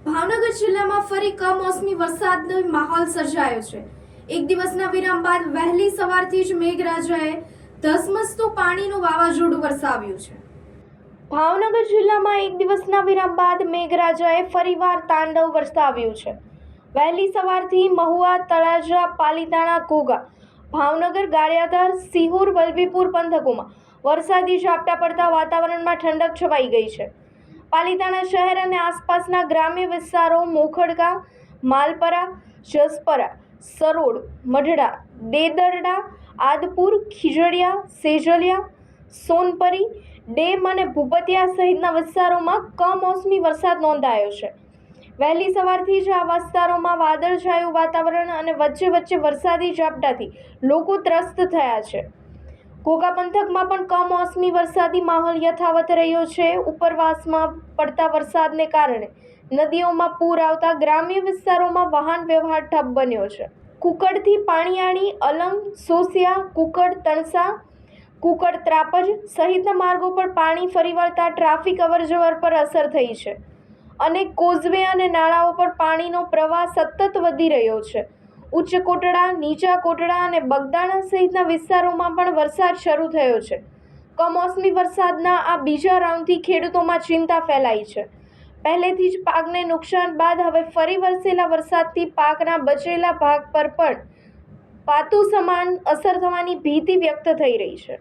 ભાવનગર જિલ્લામાં ફરી કમોસમી વરસાદનો માહોલ સર્જાયો છે। એક દિવસના વિરામ બાદ વહેલી સવારથી જ મેઘરાજાએ ધસમસતું પાણીનું વાવાઝોડું વરસાવ્યું છે। ભાવનગર જિલ્લામાં એક દિવસના વિરામ બાદ મેઘરાજાએ ફરીવાર તાંડવ વરસાવ્યું છે। વહેલી સવારથી મહુવા, તળાજા, પાલીતાણા, ઘોઘા, ભાવનગર, ગારિયાધાર, સિહોર, વલભીપુર પંથકોમાં વરસાદી ઝાપટા પડતા વાતાવરણમાં ઠંડક છવાઈ ગઈ છે। પાલીતાણા શહેર અને આસપાસના ગ્રામ્ય વિસ્તારો મોખડકા, માલપરા, જસપરા, સરોડ, મઢડા, દેદરડા, આદપુર, ખીજડીયા, સેજલિયા, સોનપરી, ડેમ અને ભૂપતિયા સહિતના વિસ્તારોમાં કમોસમી વરસાદ નોંધાયો છે। વહેલી સવારથી જ આ વિસ્તારોમાં વાદળછાયું વાતાવરણ અને વચ્ચે વરસાદી ઝાપટાથી લોકો ત્રસ્ત થયા છે। ઘોઘા પંથકમાં પણ કમોસમી વરસાદી માહોલ યથાવત રહ્યો છે। ઉપરવાસમાં પડતા વરસાદને કારણે નદીઓમાં પૂર આવતા ગ્રામ્ય વિસ્તારોમાં વાહન વ્યવહાર ઠપ બન્યો છે। કુકડથી પાણીયાળી, અલંગ, સોસિયા, કુકડ, તણસા, કુકડ, ત્રાપજ સહિતના માર્ગો પર પાણી ફરી વળતા ટ્રાફિક અવરજવર પર અસર થઈ છે। અનેક કોઝવે અને નાળાઓ પર પાણીનો પ્રવાહ સતત વધી રહ્યો છે। ઉચ્ચ કોટડા, નીચા કોટડા અને બગદાણા સહિતના વિસ્તારોમાં પણ વરસાદ શરૂ થયો છે। કમોસમી વરસાદના આ બીજા રાઉન્ડથી ખેડૂતોમાં ચિંતા ફેલાઈ છે। પહેલેથી જ પાકને નુકસાન બાદ હવે ફરી વરસેલા વરસાદથી પાકના બચેલા ભાગ પર પણ પાતું સમાન અસર થવાની ભીતિ વ્યક્ત થઈ રહી છે।